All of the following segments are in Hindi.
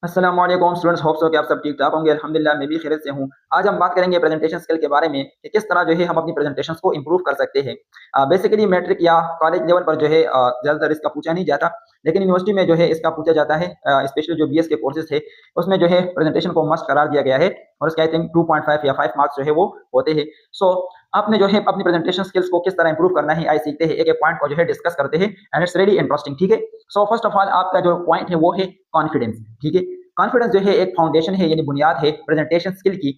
अस्सलाम वालेकुम स्टूडेंट्स, होप सो कि आप सब ठीक ठाक होंगे। अल्हम्दुलिल्लाह मैं भी खैरियत से हूँ। आज हम बात करेंगे प्रेजेंटेशन स्किल के बारे में कि किस तरह जो है हम अपनी प्रेजेंटेशंस को इंप्रूव कर सकते हैं। बेसिकली मैट्रिक या कॉलेज लेवल पर जो है ज़्यादातर इसका पूछा नहीं जाता, लेकिन यूनिवर्सिटी में जो है इसका पूछा जाता है। स्पेशली जो बीएस के कोर्सेज है उसमें जो है प्रेजेंटेशन को मस्ट करार दिया गया है और उसके आई थिंक 2.5 या 5 मार्क्स जो है वो होते हैं। सो आपने जो है अपनी प्रेजेंटेशन स्किल्स को किस तरह इंप्रूव करना है, आई सीखते हैं, एक एक पॉइंट को जो है डिस्कस करते हैं एंड इट्स रियली इंटरेस्टिंग। ठीक है, सो फर्स्ट ऑफ ऑल आपका जो पॉइंट है वो है कॉन्फिडेंस। ठीक है, कॉन्फिडेंस जो है एक फाउंडेशन है, यानी बुनियाद है प्रेजेंटेशन स्किल की।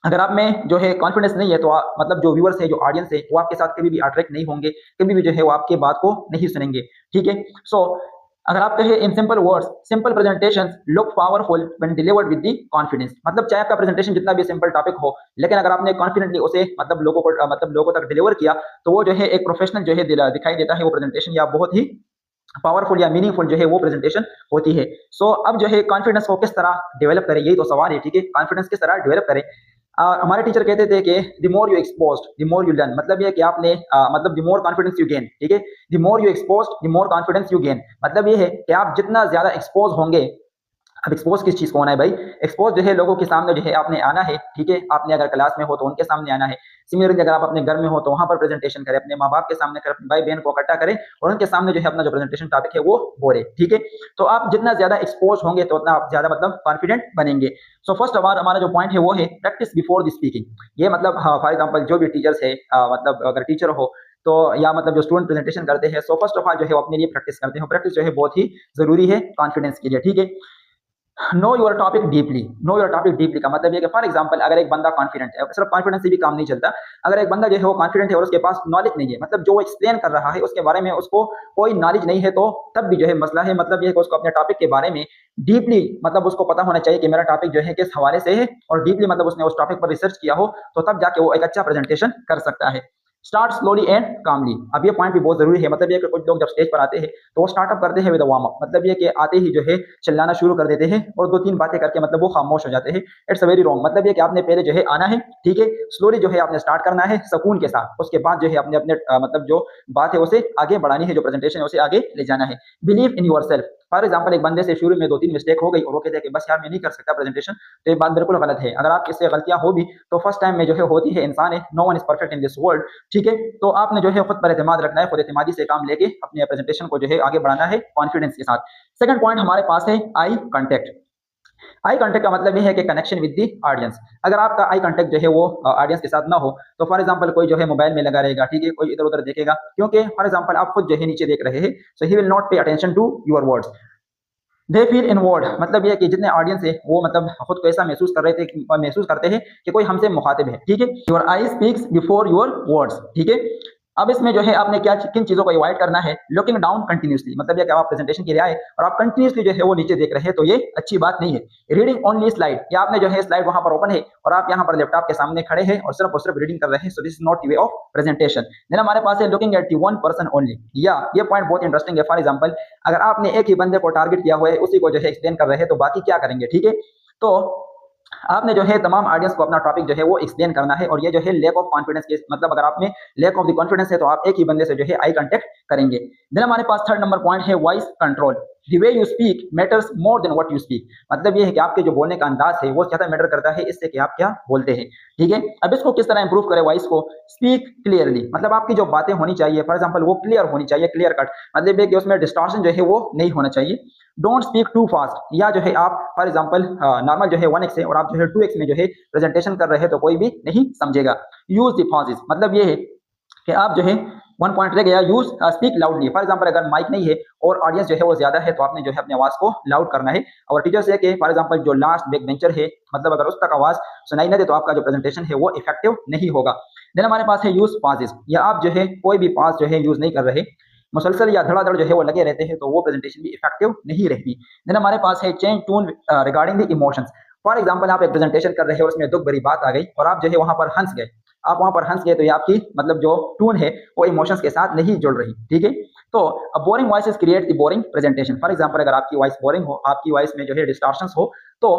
अगर आप में जो है कॉन्फिडेंस नहीं है तो मतलब जो व्यूअर्स है, जो ऑडियंस है, वो आपके साथ कभी भी अट्रैक्ट नहीं होंगे, कभी भी जो है वो आपके बात को नहीं सुनेंगे। ठीक है, सो अगर आप कहें in simple words, simple presentation look powerful when delivered with the confidence. मतलब चाहे आपका प्रेजेंटेशन जितना भी सिंपल टॉपिक हो, लेकिन अगर आपने कॉन्फिडेंटली उसे मतलब लोगों को मतलब लोगों तक डिलीवर किया, तो वो जो है एक प्रोफेशनल जो है दिखाई देता है वो प्रेजेंटेशन, या बहुत ही पावरफुल या मीनिंगफुल जो है वो प्रेजेंटेशन होती है। सो अब जो है कॉन्फिडेंस को किस तरह डेवलप करें, यही तो सवाल है। ठीक है, कॉन्फिडेंस किस तरह डेवलप करें। हमारे टीचर कहते थे कि the more you exposed the more you learn. मतलब ये कि आपने मतलब the more confidence you gain. ठीक है, the more you exposed the more confidence you gain. मतलब ये है कि आप जितना ज्यादा एक्सपोज होंगे। अब एक्सपोज किस चीज को होना है भाई? एक्सपोज जो है लोगों के सामने जो है आपने आना है। ठीक है, आपने अगर क्लास में हो तो उनके सामने आना है। सिमिलरली अगर आप अपने घर में हो तो वहां पर प्रेजेंटेशन करें, अपने माँ बाप के सामने करें, अपने भाई बहन को इकट्ठा करें और उनके सामने जो है अपना जो प्रेजेंटेशन टॉपिक है वो बोले। ठीक है, तो आप जितना ज्यादा एक्सपोज होंगे तो उतना आप ज्यादा मतलब कॉन्फिडेंट बनेंगे। सो फर्स्ट हमारा जो पॉइंट है वो है प्रैक्टिस बिफोर द स्पीकिंग। ये मतलब हाँ, फॉर एग्जाम्पल जो भी टीचर्स है, मतलब अगर टीचर हो तो, या मतलब जो स्टूडेंट प्रेजेंटेशन करते हैं, सो फर्स्ट ऑफ ऑल जो है वो अपने लिए प्रैक्टिस करते हैं। प्रैक्टिस जो है बहुत ही जरूरी है कॉन्फिडेंस के लिए। ठीक है, know your topic deeply. Know your topic deeply का मतलब ये कि फॉर एग्जांपल अगर एक बंदा कॉन्फिडेंट है, सिर्फ कॉन्फिडेंस से भी काम नहीं चलता। अगर एक बंदा जो है वो कॉन्फिडेंट है और उसके पास नॉलेज नहीं है, मतलब जो वो एक्सप्लेन कर रहा है उसके बारे में उसको कोई नॉलेज नहीं है, तो तब भी जो है मसला है। मतलब ये है कि उसको अपने टॉपिक के बारे में डीपली मतलब उसको पता होना चाहिए कि मेरा टॉपिक जो है किस हवाले से है, और डीपली मतलब उसने उस टॉपिक पर रिसर्च किया हो, तो तब जाके वो एक अच्छा प्रेजेंटेशन कर सकता है। स्टार्ट स्लोली एंड कामली। अब ये पॉइंट भी बहुत जरूरी है। मतलब ये कि कुछ लोग जब स्टेज पर आते हैं तो वो स्टार्टअप करते हैं विद वार्म अप। मतलब ये कि आते ही जो है चिल्लाना शुरू कर देते हैं और दो तीन बातें करके मतलब वो खामोश हो जाते हैं। It's very wrong. मतलब ये कि आपने पहले जो है आना है। ठीक है, स्लोली जो है आपने स्टार्ट करना है सुकून के साथ। उसके बाद जो है अपने अपने मतलब जो बात है उसे आगे बढ़ानी है, जो प्रेजेंटेशन है उसे आगे ले जाना है। Believe in your self. For example एक बंदे से शुरू में दो तीन मिस्टेक हो गई और वो कहते हैं कि बस यार मैं नहीं कर सकता प्रेजेंटेशन, तो ये बात बिल्कुल गलत है। अगर आप इससे गलतियां हो भी तो फर्स्ट टाइम में जो है होती है, इंसान है, no one is perfect in this world. ठीक है, तो आपने जो है खुद पर एतमाद रखना है, खुद एतमादी से काम लेके अपने प्रेजेंटेशन को जो है आगे बढ़ाना है कॉन्फिडेंस के साथ। सेकंड पॉइंट हमारे पास है आई कांटेक्ट। आई कांटेक्ट का मतलब ये है कि कनेक्शन विद दी ऑडियंस। अगर आपका आई कांटेक्ट जो है वो ऑडियंस के साथ ना हो, तो फॉर एग्जांपल कोई जो है मोबाइल में लगा रहेगा, ठीक है, कोई इधर उधर देखेगा, क्योंकि फॉर एग्जांपल आप खुद जो है नीचे देख रहे हैं, so he will not pay attention to your words. They feel inward. मतलब ये कि जितने ऑडियंस है वो मतलब खुद को ऐसा महसूस कर रहे थे, महसूस करते हैं कि कोई हमसे मुखातिब है। ठीक है, your I speaks before your words. ठीक है, अब इसमें जो है आपने क्या किन चीजों को अवॉइड करना है? Looking down continuously. मतलब ये कि आप प्रेजेंटेशन के लिए आए और आप कंटिन्यूसली जो है वो नीचे देख रहे हैं, तो ये अच्छी बात नहीं है। रीडिंग ओनली स्लाइड, या आपने जो है स्लाइड वहां पर ओपन है और आप यहाँ पर लैपटॉप के सामने खड़े हैं और सिर्फ रीडिंग कर रहे हैं, so this is not way of presentation. Then हमारे पास है looking at one person only. या ये पॉइंट बहुत इंटरेस्टिंग है। फॉर एग्जाम्पल अगर आपने एक ही बंदे को टारगेट किया हुआ है, उसी को जो है एक्सप्लेन कर रहे हैं, तो बाकी क्या करेंगे? ठीक है, तो आपने जो है तमाम ऑडियंस को अपना टॉपिक जो है वो एक्सप्लेन करना है, और ये जो है लैक ऑफ कॉन्फिडेंस के मतलब अगर आप में लैक ऑफ द कॉन्फिडेंस है तो आप एक ही बंदे से जो है आई कांटेक्ट करेंगे। देन हमारे पास थर्ड नंबर पॉइंट है voice control. The way you speak matters more than what you speak. मतलब ये है कि आपके जो बोलने का अंदाज है वो ज्यादा मैटर करता है इससे कि आप क्या बोलते हैं। ठीक है, अब इसको किस तरह इंप्रूव करें वॉइस को? Speak clearly. मतलब आपकी जो बातें होनी चाहिए फॉर एग्जाम्पल वो क्लियर होनी चाहिए, क्लियर कट। मतलब ये कि उसमें डिस्टॉर्शन जो है वो नहीं होना चाहिए। Don't speak too fast. या जो है आप फॉर एग्जाम्पल नॉर्मल जो है 1x है और आप जो है 2x में जो है प्रेजेंटेशन कर रहे हैं, तो कोई भी नहीं समझेगा। Use the pauses. मतलब ये है कि आप जो है वन पॉइंट रह गया, use speak loudly. For example अगर माइक नहीं है और ऑडियंस जो है वो ज्यादा है, तो आपने जो है अपनी आवाज को लाउड करना है। और टीचर से कि फॉर एग्जाम्पल जो लास्ट बैक बेंचर है, मतलब अगर उस तक आवाज सुनाई ना दे तो आपका जो प्रेजेंटेशन है वो इफेक्टिव नहीं होगा। देन हमारे पास है यूज पॉजेस। या आप जो है कोई भी पॉज जो है यूज नहीं कर रहे, मुसलसल या धड़ाधड़ जो है वो लगे रहते हैं, तो वो प्रेजेंटेशन भी इफेक्टिव नहीं रहती। देन हमारे पास है change tone regarding the emotions. For example आप एक प्रेजेंटेशन कर रहे हैं और उसमें दुख भरी बात आ गई और आप जो है वहां पर हंस गए। आप वहां पर हंस गए तो ये आपकी मतलब जो टून है वो इमोशंस के साथ नहीं जुड़ रही। ठीक है, तो boring voice create the boring presentation. For example अगर आपकी वॉइस बोरिंग हो, आपकी वॉइस में जो है डिस्टॉर्शंस हो, तो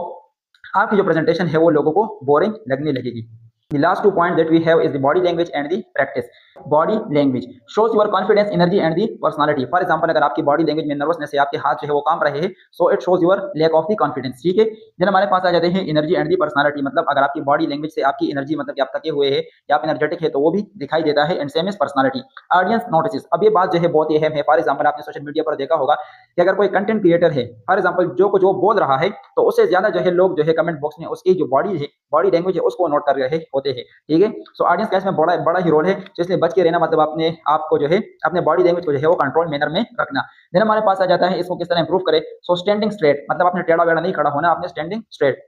आपकी जो प्रेजेंटेशन है वो लोगों को बोरिंग लगने लगेगी। The last two points that we have is the body language and the practice. Body language shows your confidence energy and the personality. For example अगर आपकी बॉडी लैंग्वेज में नर्वसनेस है, आपके हाथ जो है वो काम रहे हैं, so it shows your lack of the confidence. ठीक है, देन हमारे पास आ जाते हैं एनर्जी एंड दी पर्सनालिटी। मतलब अगर आपकी बॉडी लैंग्वेज से आपकी एनर्जी मतलब कि आप थके हुए हैं या आप एनर्जेटिक है तो वो भी दिखाई देता है। And same is personality. Audience notice, अब ये बात जो है बहुत ही अहम है। फॉर एग्जांपल आपने सोशल मीडिया पर देखा होगा कि अगर कोई कंटेंट क्रिएटर है, फॉर एग्जांपल जो कुछ वो बोल रहा है, तो उससे ज्यादा जो है लोग जो है कमेंट बॉक्स में उसकी जो बॉडी है, बॉडी लैंग्वेज है, उसको नोट कर रहे होते हैं। ठीक है, सो ऑडियंस का इसमें बड़ा बड़ा ही रोल है, तो इसलिए बच के रहना, मतलब अपने आप को जो है अपने बॉडी लैंग्वेज को जो है वो कंट्रोल मैनर में रखना। देन हमारे पास आ जाता है इसको किस तरह इंप्रूव करें। सो स्टैंडिंग स्ट्रेट, मतलब आपने टेढ़ा बेढ़ा नहीं खड़ा होना, आपने स्टैंडिंग स्ट्रेट।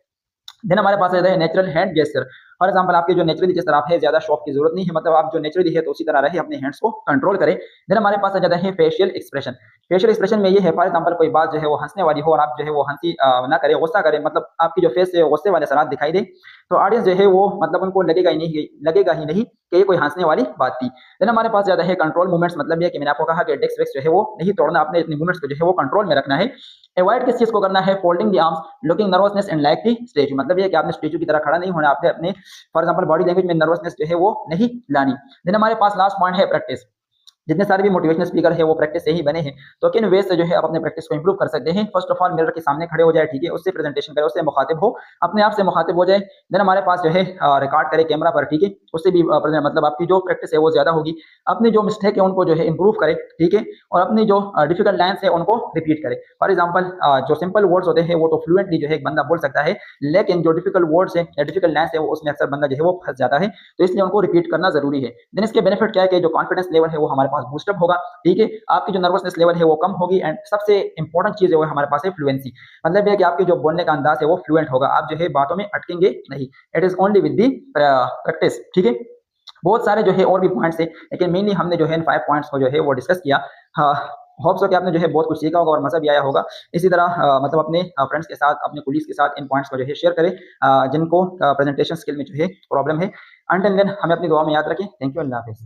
देन हमारे पास आ जाता है natural hand gesture. For example आपके जो नेचुरली जिस तरह आप है, ज्यादा शॉप की जरूरत नहीं है, मतलब आप जो नेचुरली है तो उसी तरह रहे, अपने हैंड्स को कंट्रोल करें। देन हमारे पास आ जाता है फेशियल एक्सप्रेशन। फेशियल एक्सप्रेशन में ये है, फॉर एग्जांपल कोई बात जो है वो हंसने वाली हो और आप जो है वो हंसी ना करें, गुस्सा करें, मतलब आपकी जो फेस है गुस्से वाले सराहत दिखाई दे, तो ऑडियंस जो है वो मतलब उनको लगेगा ही नहीं कि ये कोई हंसने वाली बात थी। देन हमारे पास ज्यादा है कंट्रोल मूवमेंट्स। मतलब ये कि मैंने आपको कहा कि डेस्क वेक्स जो है वो नहीं तोड़ना, अपने अपनी मूवमेंट्स को जो है वो कंट्रोल में रखना है। अवॉइड किस चीज को करना है, folding the arms, looking nervousness and like the statue. मतलब ये कि आपने स्टैच्यू की तरह खड़ा नहीं होना, आपने अपने फॉर एग्जांपल बॉडी लैंग्वेज में नर्वसनेस जो है वो नहीं लानी। देन हमारे पास लास्ट पॉइंट है प्रैक्टिस। जितने सारे भी मोटिवेशनल स्पीकर है वो प्रैक्टिस से ही बने हैं, तो किन वे से जो है आप अपने प्रैक्टिस को इंप्रूव कर सकते हैं। फर्स्ट ऑफ ऑल मिरर के सामने खड़े हो जाए, ठीक है, उससे प्रेजेंटेशन करें, उससे मुखातिब हो, अपने आप से मुखातिब हो जाए। देन हमारे पास जो है रिकॉर्ड करें कैमरा पर, ठीक है, उससे भी मतलब आपकी जो प्रैक्टिस है वो ज्यादा होगी। अपनी जो मिस्टेक है उनको जो है इंप्रूव करें, ठीक है, और अपनी जो डिफिकल्ट लाइन्स है उनको रिपीट करें। फॉर एग्जाम्पल जो सिंपल वर्ड्स होते हैं वो तो फ्लुएंटली जो है एक बंदा बोल सकता है, लेकिन जो डिफिकल्ट वर्ड्स है या डिफिकल्ट लाइन्स है वो उसमें अक्सर बंदा जो है वो फंस जाता है, तो इसलिए उनको रिपीट करना जरूरी है। देन इसके बेनिफिट क्या है कि जो कॉन्फिडेंस लेवल है वो हमारे पास बूस्टअप होगा, ठीक है, आपकी जो नर्वसनेस लेवल है वो कम होगी। एंड सबसे इंपॉर्टेंट चीज है वो हमारे पास है फ्लुएंसी। मतलब ये कि आपके जो बोलने का अंदाज है वो फ्लुएंट होगा, आप जो है बातों में अटकेंगे नहीं। It is only with the practice. ठीक है, बहुत सारे जो है और भी पॉइंट्स है, लेकिन मेनली हमने जो है इन 5 पॉइंट्स को जो है वो डिस्कस किया। हाँ, होप सो कि आपने जो है बहुत कुछ सीखा होगा और मजा भी आया होगा। इसी तरह मतलब अपने फ्रेंड्स के साथ, अपने कुलीग्स के साथ इन पॉइंट्स को जो है शेयर करें, जिनको प्रेजेंटेशन स्किल में जो है प्रॉब्लम है। अंटिल देन हमें अपनी दुआ में याद रखें। थैंक यू, अल्लाह हाफिज़।